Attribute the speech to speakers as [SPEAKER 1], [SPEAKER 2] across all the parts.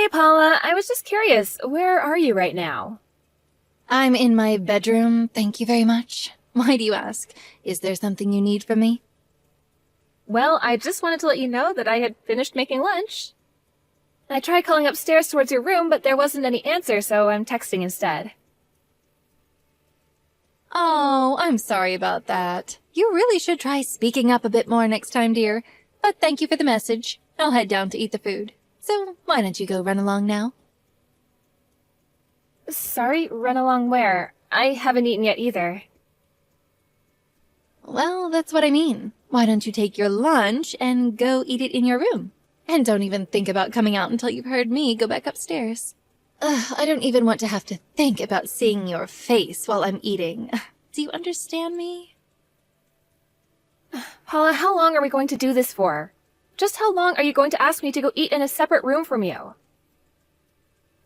[SPEAKER 1] Hey, Paula, I was just curious, where are you right now?
[SPEAKER 2] I'm in my bedroom, thank you very much. Why do you ask? Is there something you need from me?
[SPEAKER 1] Well, I just wanted to let you know that I had finished making lunch. I tried calling upstairs towards your room, but there wasn't any answer, so I'm texting instead.
[SPEAKER 2] Oh, I'm sorry about that. You really should try speaking up a bit more next time, dear. But thank you for the message. I'll head down to eat the food. So why don't you go run along now?
[SPEAKER 1] Sorry, run along where? I haven't eaten yet either.
[SPEAKER 2] Well, that's what I mean. Why don't you take your lunch and go eat it in your room? And don't even think about coming out until you've heard me go back upstairs. I don't even want to have to think about seeing your face while I'm eating. Do you understand me?
[SPEAKER 1] Paula, how long are we going to do this for? Just how long are you going to ask me to go eat in a separate room from you?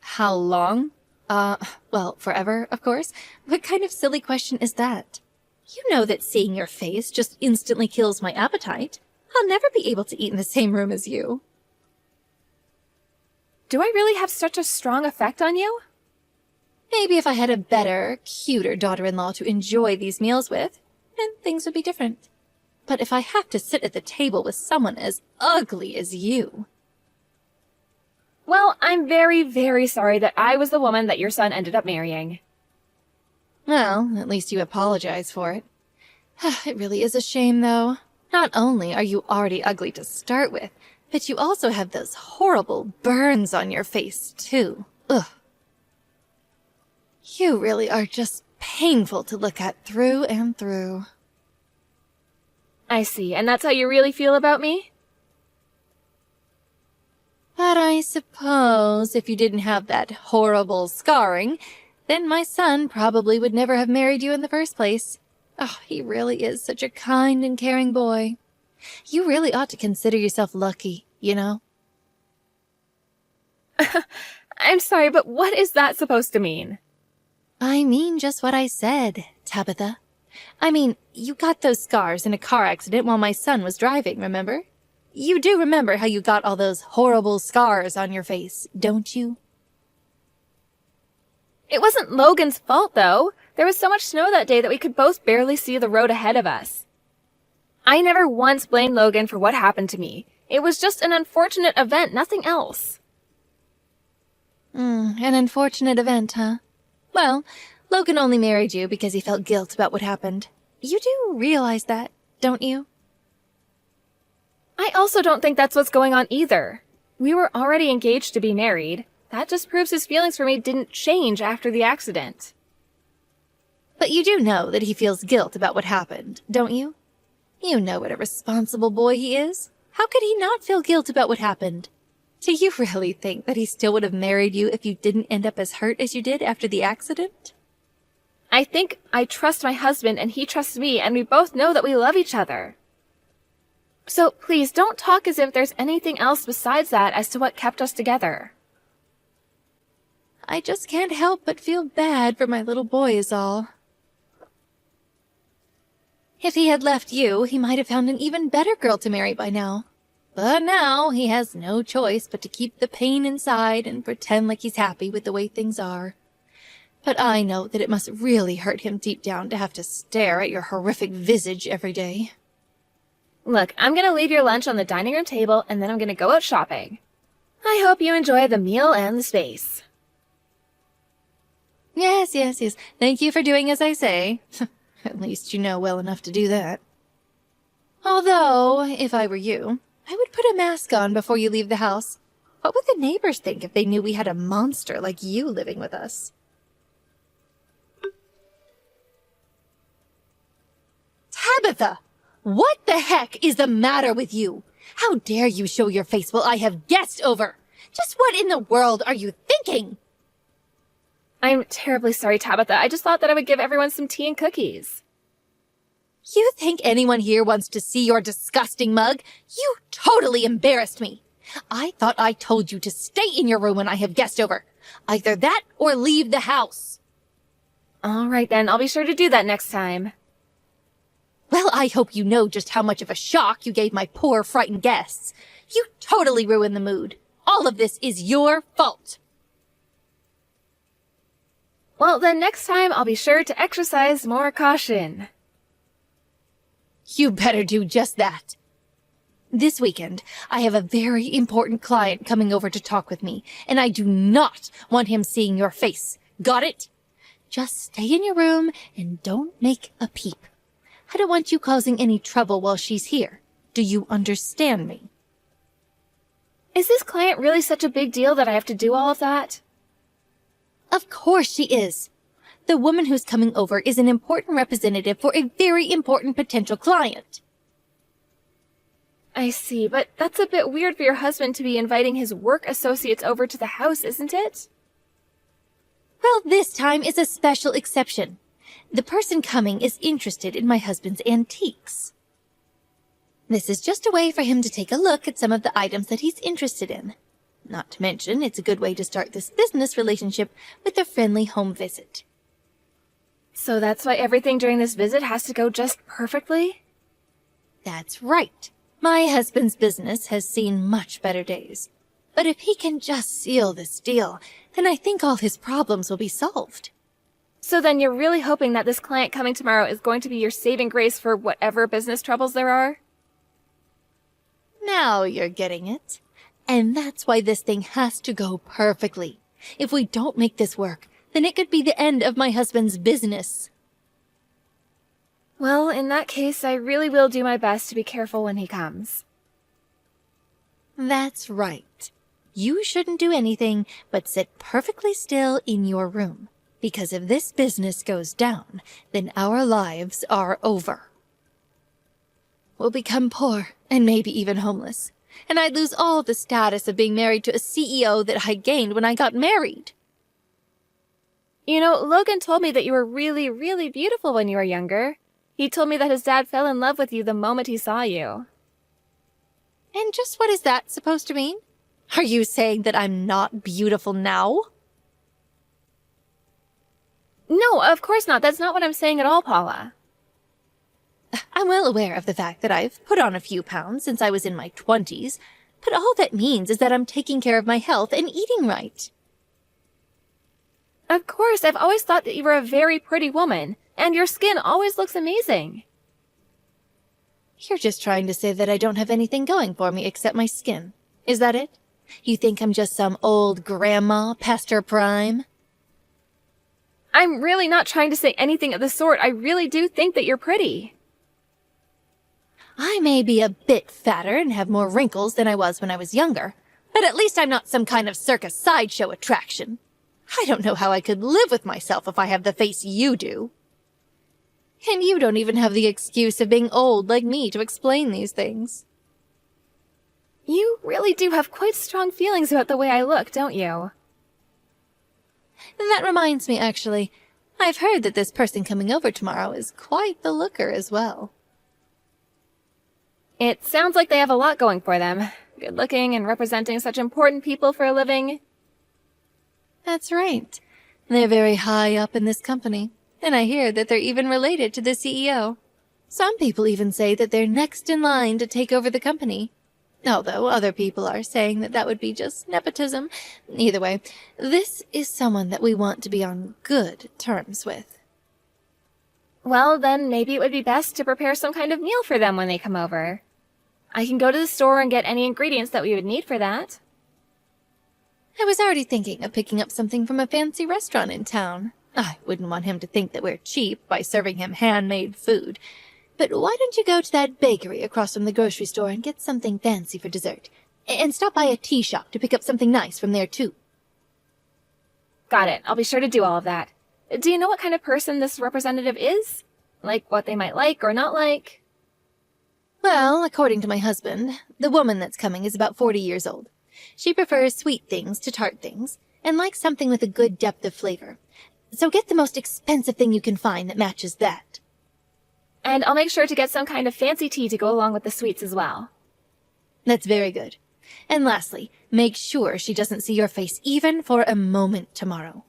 [SPEAKER 2] How long? Well, forever, of course. What kind of silly question is that? You know that seeing your face just instantly kills my appetite. I'll never be able to eat in the same room as you.
[SPEAKER 1] Do I really have such a strong effect on you?
[SPEAKER 2] Maybe if I had a better, cuter daughter-in-law to enjoy these meals with, then things would be different. But if I have to sit at the table with someone as ugly as you...
[SPEAKER 1] Well, I'm very, very sorry that I was the woman that your son ended up marrying.
[SPEAKER 2] Well, at least you apologize for it. It really is a shame, though. Not only are you already ugly to start with, but you also have those horrible burns on your face, too. Ugh. You really are just painful to look at through and through.
[SPEAKER 1] I see, and that's how you really feel about me?
[SPEAKER 2] But I suppose if you didn't have that horrible scarring, then my son probably would never have married you in the first place. Oh, he really is such a kind and caring boy. You really ought to consider yourself lucky, you know?
[SPEAKER 1] I'm sorry, but what is that supposed to mean?
[SPEAKER 2] I mean just what I said, Tabitha. I mean, you got those scars in a car accident while my son was driving, remember? You do remember how you got all those horrible scars on your face, don't you?
[SPEAKER 1] It wasn't Logan's fault, though. There was so much snow that day that we could both barely see the road ahead of us. I never once blamed Logan for what happened to me. It was just an unfortunate event, nothing else.
[SPEAKER 2] An unfortunate event, huh? Well, Logan only married you because he felt guilt about what happened. You do realize that, don't you?
[SPEAKER 1] I also don't think that's what's going on either. We were already engaged to be married. That just proves his feelings for me didn't change after the accident.
[SPEAKER 2] But you do know that he feels guilt about what happened, don't you? You know what a responsible boy he is. How could he not feel guilt about what happened? Do you really think that he still would have married you if you didn't end up as hurt as you did after the accident?
[SPEAKER 1] I think I trust my husband and he trusts me, and we both know that we love each other. So please don't talk as if there's anything else besides that as to what kept us together.
[SPEAKER 2] I just can't help but feel bad for my little boy is all. If he had left you, he might have found an even better girl to marry by now. But now he has no choice but to keep the pain inside and pretend like he's happy with the way things are. But I know that it must really hurt him deep down to have to stare at your horrific visage every day.
[SPEAKER 1] Look, I'm gonna leave your lunch on the dining room table and then I'm gonna go out shopping. I hope you enjoy the meal and the space.
[SPEAKER 2] Yes. Thank you for doing as I say. At least you know well enough to do that. Although, if I were you, I would put a mask on before you leave the house. What would the neighbors think if they knew we had a monster like you living with us? Tabitha! What the heck is the matter with you? How dare you show your face while I have guests over? Just what in the world are you thinking?
[SPEAKER 1] I'm terribly sorry, Tabitha. I just thought that I would give everyone some tea and cookies.
[SPEAKER 2] You think anyone here wants to see your disgusting mug? You totally embarrassed me. I thought I told you to stay in your room when I have guests over. Either that or leave the house.
[SPEAKER 1] All right then, I'll be sure to do that next time.
[SPEAKER 2] Well, I hope you know just how much of a shock you gave my poor, frightened guests. You totally ruined the mood. All of this is your fault.
[SPEAKER 1] Well, then next time I'll be sure to exercise more caution.
[SPEAKER 2] You better do just that. This weekend, I have a very important client coming over to talk with me, and I do not want him seeing your face. Got it? Just stay in your room and don't make a peep. I don't want you causing any trouble while she's here. Do you understand me?
[SPEAKER 1] Is this client really such a big deal that I have to do all of that?
[SPEAKER 2] Of course she is. The woman who's coming over is an important representative for a very important potential client.
[SPEAKER 1] I see, but that's a bit weird for your husband to be inviting his work associates over to the house, isn't it?
[SPEAKER 2] Well, this time is a special exception. The person coming is interested in my husband's antiques. This is just a way for him to take a look at some of the items that he's interested in. Not to mention, it's a good way to start this business relationship with a friendly home visit.
[SPEAKER 1] So that's why everything during this visit has to go just perfectly?
[SPEAKER 2] That's right. My husband's business has seen much better days. But if he can just seal this deal, then I think all his problems will be solved.
[SPEAKER 1] So then you're really hoping that this client coming tomorrow is going to be your saving grace for whatever business troubles there are?
[SPEAKER 2] Now you're getting it. And that's why this thing has to go perfectly. If we don't make this work, then it could be the end of my husband's business.
[SPEAKER 1] Well, in that case, I really will do my best to be careful when he comes.
[SPEAKER 2] That's right. You shouldn't do anything but sit perfectly still in your room. Because if this business goes down, then our lives are over. We'll become poor and maybe even homeless. And I'd lose all the status of being married to a CEO that I gained when I got married.
[SPEAKER 1] You know, Logan told me that you were really, really beautiful when you were younger. He told me that his dad fell in love with you the moment he saw you.
[SPEAKER 2] And just what is that supposed to mean? Are you saying that I'm not beautiful now?
[SPEAKER 1] No, of course not. That's not what I'm saying at all, Paula.
[SPEAKER 2] I'm well aware of the fact that I've put on a few pounds since I was in my 20s, but all that means is that I'm taking care of my health and eating right.
[SPEAKER 1] Of course, I've always thought that you were a very pretty woman, and your skin always looks amazing.
[SPEAKER 2] You're just trying to say that I don't have anything going for me except my skin. Is that it? You think I'm just some old grandma past her prime?
[SPEAKER 1] I'm really not trying to say anything of the sort. I really do think that you're pretty.
[SPEAKER 2] I may be a bit fatter and have more wrinkles than I was when I was younger, but at least I'm not some kind of circus sideshow attraction. I don't know how I could live with myself if I have the face you do. And you don't even have the excuse of being old like me to explain these things.
[SPEAKER 1] You really do have quite strong feelings about the way I look, don't you?
[SPEAKER 2] That reminds me, actually. I've heard that this person coming over tomorrow is quite the looker as well.
[SPEAKER 1] It sounds like they have a lot going for them. Good looking and representing such important people for a living.
[SPEAKER 2] That's right. They're very high up in this company, and I hear that they're even related to the CEO. Some people even say that they're next in line to take over the company. Although other people are saying that that would be just nepotism. Either way, this is someone that we want to be on good terms with.
[SPEAKER 1] Well, then maybe it would be best to prepare some kind of meal for them when they come over. I can go to the store and get any ingredients that we would need for that.
[SPEAKER 2] I was already thinking of picking up something from a fancy restaurant in town. I wouldn't want him to think that we're cheap by serving him handmade food. But why don't you go to that bakery across from the grocery store and get something fancy for dessert? And stop by a tea shop to pick up something nice from there, too.
[SPEAKER 1] Got it. I'll be sure to do all of that. Do you know what kind of person this representative is? Like what they might like or not like?
[SPEAKER 2] Well, according to my husband, the woman that's coming is about 40 years old. She prefers sweet things to tart things, and likes something with a good depth of flavor. So get the most expensive thing you can find that matches that.
[SPEAKER 1] And I'll make sure to get some kind of fancy tea to go along with the sweets as well.
[SPEAKER 2] That's very good. And lastly, make sure she doesn't see your face even for a moment tomorrow.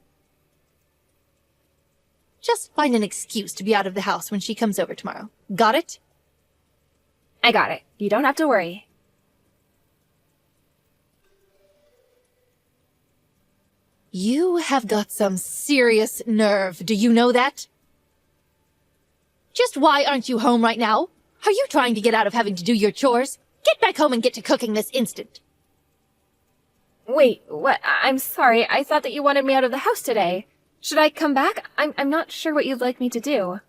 [SPEAKER 2] Just find an excuse to be out of the house when she comes over tomorrow. Got it?
[SPEAKER 1] I got it. You don't have to worry.
[SPEAKER 2] You have got some serious nerve, do you know that? Just why aren't you home right now? Are you trying to get out of having to do your chores? Get back home and get to cooking this instant.
[SPEAKER 1] Wait, what? I'm sorry. I thought that you wanted me out of the house today. Should I come back? I'm not sure what you'd like me to do.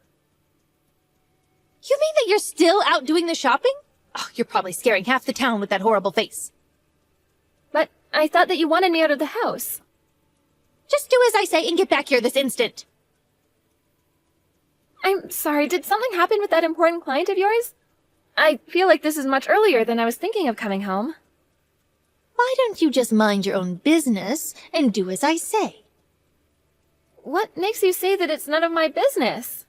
[SPEAKER 2] You mean that you're still out doing the shopping? Oh, you're probably scaring half the town with that horrible face.
[SPEAKER 1] But I thought that you wanted me out of the house.
[SPEAKER 2] Just do as I say and get back here this instant.
[SPEAKER 1] I'm sorry, did something happen with that important client of yours? I feel like this is much earlier than I was thinking of coming home.
[SPEAKER 2] Why don't you just mind your own business and do as I say?
[SPEAKER 1] What makes you say that it's none of my business?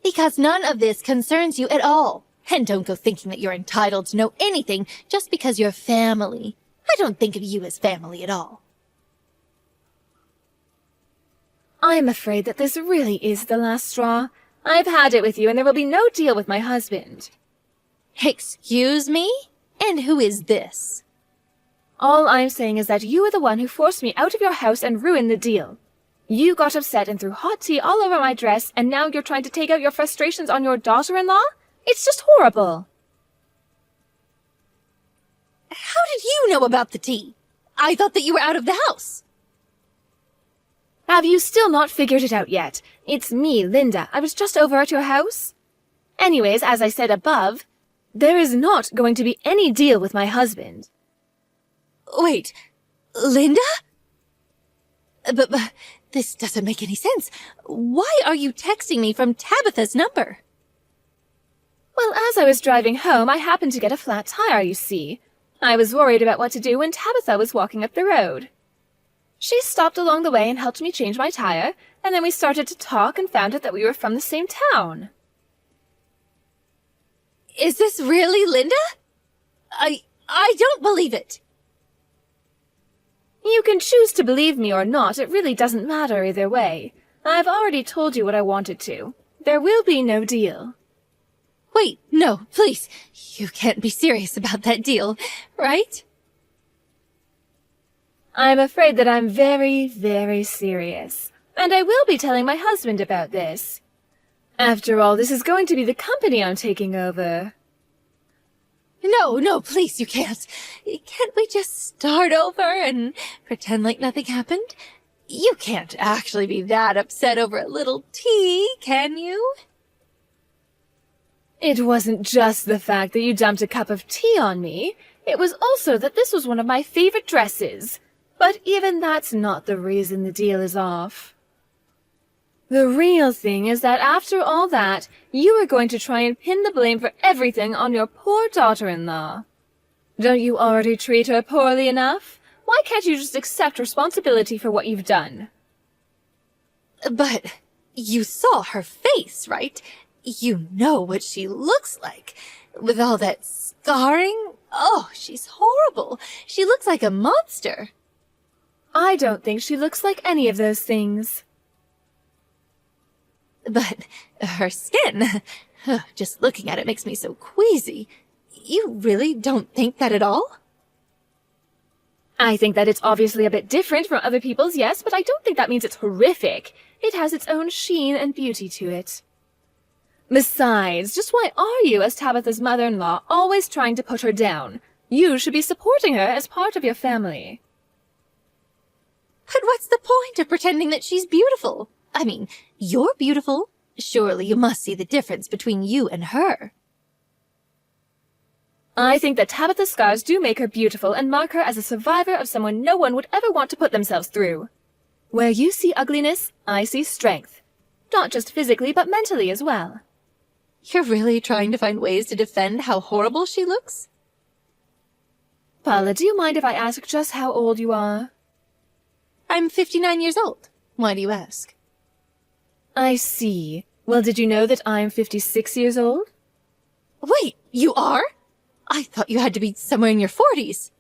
[SPEAKER 2] Because none of this concerns you at all. And don't go thinking that you're entitled to know anything just because you're family. I don't think of you as family at all.
[SPEAKER 1] I'm afraid that this really is the last straw. I've had it with you, and there will be no deal with my husband.
[SPEAKER 2] Excuse me? And who is this?
[SPEAKER 1] All I'm saying is that you are the one who forced me out of your house and ruined the deal. You got upset and threw hot tea all over my dress, and now you're trying to take out your frustrations on your daughter-in-law? It's just horrible.
[SPEAKER 2] How did you know about the tea? I thought that you were out of the house.
[SPEAKER 1] Have you still not figured it out yet? It's me, Linda. I was just over at your house. Anyways, as I said above, there is not going to be any deal with my husband.
[SPEAKER 2] Wait, Linda? But this doesn't make any sense. Why are you texting me from Tabitha's number?
[SPEAKER 1] Well, as I was driving home, I happened to get a flat tire, you see. I was worried about what to do when Tabitha was walking up the road. She stopped along the way and helped me change my tire, and then we started to talk and found out that we were from the same town.
[SPEAKER 2] Is this really Linda? I don't believe it.
[SPEAKER 1] You can choose to believe me or not. It really doesn't matter either way. I've already told you what I wanted to. There will be no deal.
[SPEAKER 2] Wait, no, please. You can't be serious about that deal, right?
[SPEAKER 1] I'm afraid that I'm very, very serious. And I will be telling my husband about this. After all, this is going to be the company I'm taking over.
[SPEAKER 2] No, please, you can't. Can't we just start over and pretend like nothing happened? You can't actually be that upset over a little tea, can you?
[SPEAKER 1] It wasn't just the fact that you dumped a cup of tea on me. It was also that this was one of my favorite dresses. But even that's not the reason the deal is off. The real thing is that after all that, you are going to try and pin the blame for everything on your poor daughter-in-law. Don't you already treat her poorly enough? Why can't you just accept responsibility for what you've done?
[SPEAKER 2] But you saw her face, right? You know what she looks like. With all that scarring? Oh, she's horrible. She looks like a monster.
[SPEAKER 1] I don't think she looks like any of those things.
[SPEAKER 2] But her skin, just looking at it makes me so queasy. You really don't think that at all?
[SPEAKER 1] I think that it's obviously a bit different from other people's, yes, but I don't think that means it's horrific. It has its own sheen and beauty to it. Besides, just why are you, as Tabitha's mother-in-law, always trying to put her down? You should be supporting her as part of your family.
[SPEAKER 2] But what's the point of pretending that she's beautiful? I mean, you're beautiful. Surely you must see the difference between you and her.
[SPEAKER 1] I think that Tabitha's scars do make her beautiful and mark her as a survivor of someone no one would ever want to put themselves through. Where you see ugliness, I see strength. Not just physically, but mentally as well.
[SPEAKER 2] You're really trying to find ways to defend how horrible she looks?
[SPEAKER 1] Paula, do you mind if I ask just how old you are?
[SPEAKER 2] I'm 59 years old. Why do you ask?
[SPEAKER 1] I see. Well, did you know that I'm 56 years old?
[SPEAKER 2] Wait, you are? I thought you had to be somewhere in your 40s.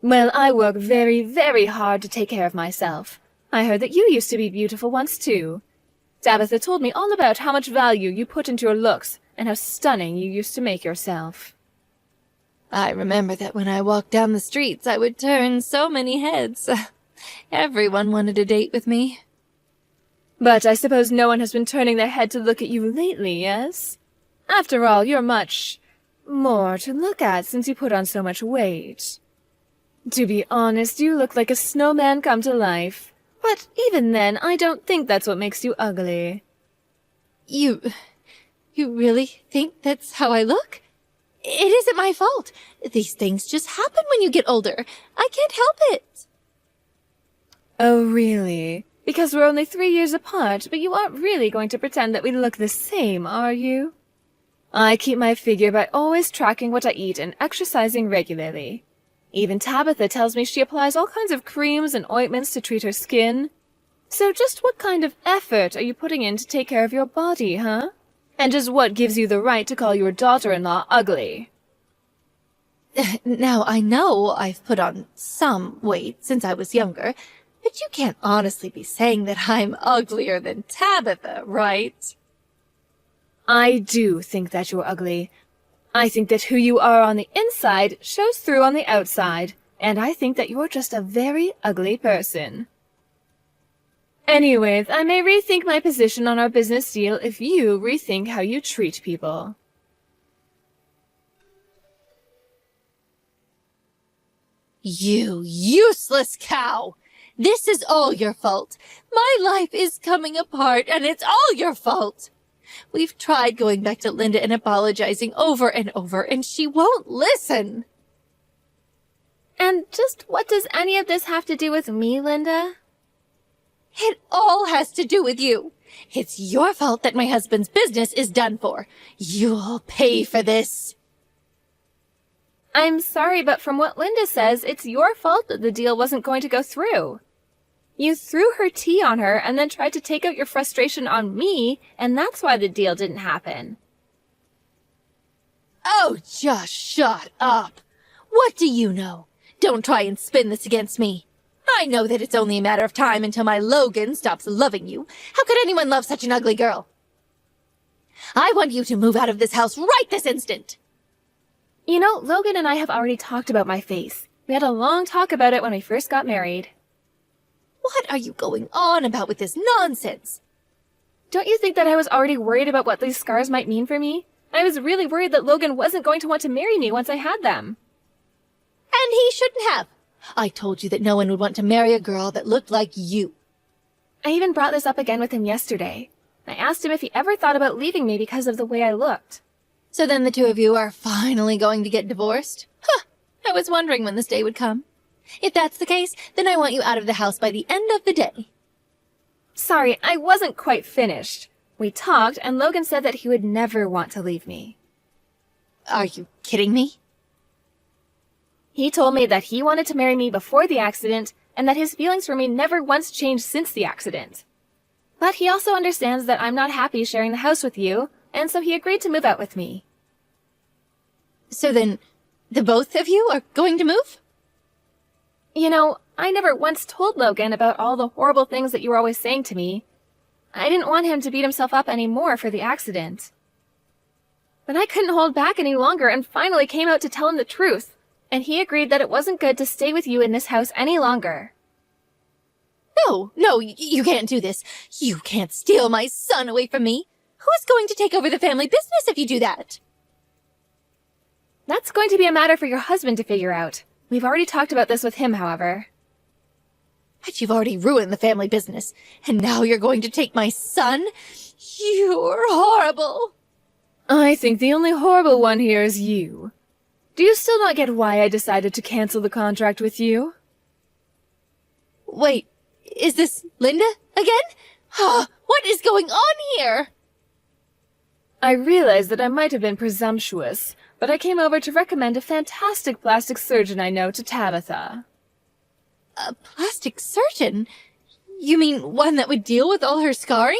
[SPEAKER 1] Well, I work very, very hard to take care of myself. I heard that you used to be beautiful once, too. Tabitha told me all about how much value you put into your looks and how stunning you used to make yourself.
[SPEAKER 2] I remember that when I walked down the streets, I would turn so many heads. Everyone wanted a date with me.
[SPEAKER 1] But I suppose no one has been turning their head to look at you lately, yes? After all, you're much more to look at since you put on so much weight. To be honest, you look like a snowman come to life. But even then, I don't think that's what makes you ugly.
[SPEAKER 2] You really think that's how I look? It isn't my fault. These things just happen when you get older. I can't help it.
[SPEAKER 1] Oh, really? Because we're only 3 years apart, but you aren't really going to pretend that we look the same, are you? I keep my figure by always tracking what I eat and exercising regularly. Even Tabitha tells me she applies all kinds of creams and ointments to treat her skin. So just what kind of effort are you putting in to take care of your body, huh? And just what gives you the right to call your daughter-in-law ugly?
[SPEAKER 2] Now, I know I've put on some weight since I was younger, but you can't honestly be saying that I'm uglier than Tabitha, right?
[SPEAKER 1] I do think that you're ugly. I think that who you are on the inside shows through on the outside, and I think that you're just a very ugly person. Anyways, I may rethink my position on our business deal if you rethink how you treat people.
[SPEAKER 2] You useless cow! This is all your fault. My life is coming apart, and it's all your fault. We've tried going back to Linda and apologizing over and over, and she won't listen.
[SPEAKER 1] And just what does any of this have to do with me, Linda?
[SPEAKER 2] It all has to do with you. It's your fault that my husband's business is done for. You'll pay for this.
[SPEAKER 1] I'm sorry, but from what Linda says, it's your fault that the deal wasn't going to go through. You threw her tea on her and then tried to take out your frustration on me, and that's why the deal didn't happen.
[SPEAKER 2] Oh, just shut up. What do you know? Don't try and spin this against me. I know that it's only a matter of time until my Logan stops loving you. How could anyone love such an ugly girl? I want you to move out of this house right this instant.
[SPEAKER 1] You know, Logan and I have already talked about my face. We had a long talk about it when we first got married.
[SPEAKER 2] What are you going on about with this nonsense?
[SPEAKER 1] Don't you think that I was already worried about what these scars might mean for me? I was really worried that Logan wasn't going to want to marry me once I had them.
[SPEAKER 2] And he shouldn't have. I told you that no one would want to marry a girl that looked like you.
[SPEAKER 1] I even brought this up again with him yesterday. I asked him if he ever thought about leaving me because of the way I looked.
[SPEAKER 2] So then the two of you are finally going to get divorced? Huh, I was wondering when this day would come. If that's the case, then I want you out of the house by the end of the day.
[SPEAKER 1] Sorry, I wasn't quite finished. We talked, and Logan said that he would never want to leave me.
[SPEAKER 2] Are you kidding me?
[SPEAKER 1] He told me that he wanted to marry me before the accident, and that his feelings for me never once changed since the accident. But he also understands that I'm not happy sharing the house with you, and so he agreed to move out with me.
[SPEAKER 2] So then, the both of you are going to move?
[SPEAKER 1] You know, I never once told Logan about all the horrible things that you were always saying to me. I didn't want him to beat himself up anymore for the accident. But I couldn't hold back any longer and finally came out to tell him the truth, and he agreed that it wasn't good to stay with you in this house any longer.
[SPEAKER 2] No, you can't do this. You can't steal my son away from me. Who's going to take over the family business if you do that?
[SPEAKER 1] That's going to be a matter for your husband to figure out. We've already talked about this with him, however.
[SPEAKER 2] But you've already ruined the family business, and now you're going to take my son? You're horrible.
[SPEAKER 1] I think the only horrible one here is you. Do you still not get why I decided to cancel the contract with you?
[SPEAKER 2] Wait, is this Linda again? What is going on here?
[SPEAKER 1] I realized that I might have been presumptuous, but I came over to recommend a fantastic plastic surgeon I know to Tabitha.
[SPEAKER 2] A plastic surgeon? You mean one that would deal with all her scarring?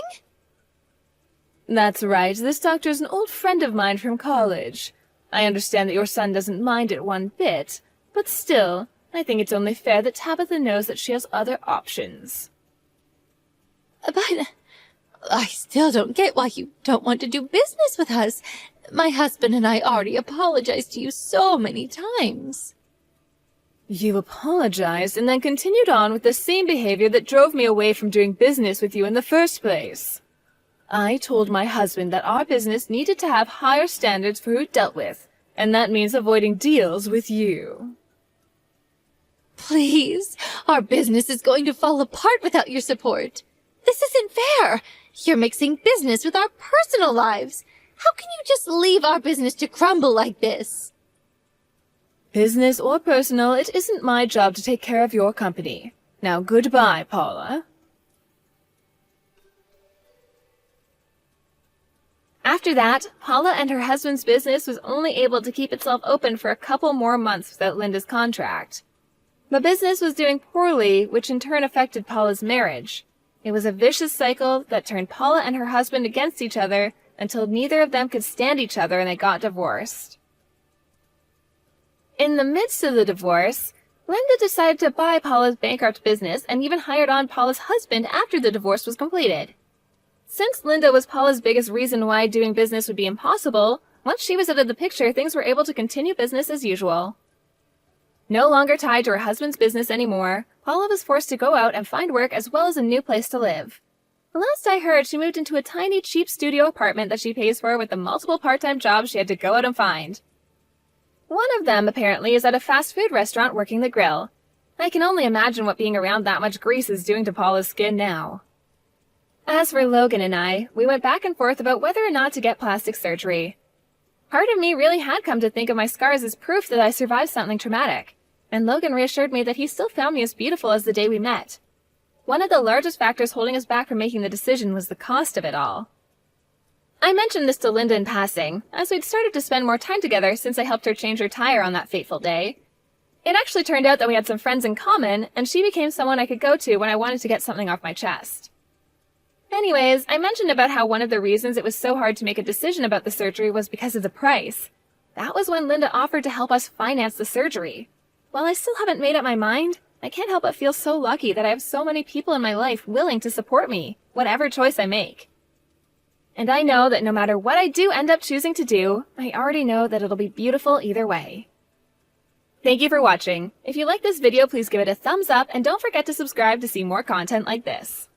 [SPEAKER 1] That's right. This doctor's an old friend of mine from college. I understand that your son doesn't mind it one bit, but still, I think it's only fair that Tabitha knows that she has other options.
[SPEAKER 2] But I still don't get why you don't want to do business with us. My husband and I already apologized to you so many times.
[SPEAKER 1] You apologized and then continued on with the same behavior that drove me away from doing business with you in the first place. I told my husband that our business needed to have higher standards for who it dealt with, and that means avoiding deals with you.
[SPEAKER 2] Please, our business is going to fall apart without your support. This isn't fair. You're mixing business with our personal lives. How can you just leave our business to crumble like this?
[SPEAKER 1] Business or personal, it isn't my job to take care of your company. Now goodbye, Paula. After that, Paula and her husband's business was only able to keep itself open for a couple more months without Linda's contract. The business was doing poorly, which in turn affected Paula's marriage. It was a vicious cycle that turned Paula and her husband against each other until neither of them could stand each other and they got divorced. In the midst of the divorce, Linda decided to buy Paula's bankrupt business and even hired on Paula's husband after the divorce was completed. Since Linda was Paula's biggest reason why doing business would be impossible, once she was out of the picture, things were able to continue business as usual. No longer tied to her husband's business anymore, Paula was forced to go out and find work as well as a new place to live. The last I heard, she moved into a tiny, cheap studio apartment that she pays for with the multiple part-time jobs she had to go out and find. One of them, apparently, is at a fast food restaurant working the grill. I can only imagine what being around that much grease is doing to Paula's skin now. As for Logan and I, we went back and forth about whether or not to get plastic surgery. Part of me really had come to think of my scars as proof that I survived something traumatic, and Logan reassured me that he still found me as beautiful as the day we met. One of the largest factors holding us back from making the decision was the cost of it all. I mentioned this to Linda in passing, as we'd started to spend more time together since I helped her change her tire on that fateful day. It actually turned out that we had some friends in common, and she became someone I could go to when I wanted to get something off my chest. Anyways, I mentioned about how one of the reasons it was so hard to make a decision about the surgery was because of the price. That was when Linda offered to help us finance the surgery. While I still haven't made up my mind, I can't help but feel so lucky that I have so many people in my life willing to support me, whatever choice I make. And I know that no matter what I do end up choosing to do, I already know that it'll be beautiful either way. Thank you for watching. If you like this video, please give it a thumbs up and don't forget to subscribe to see more content like this.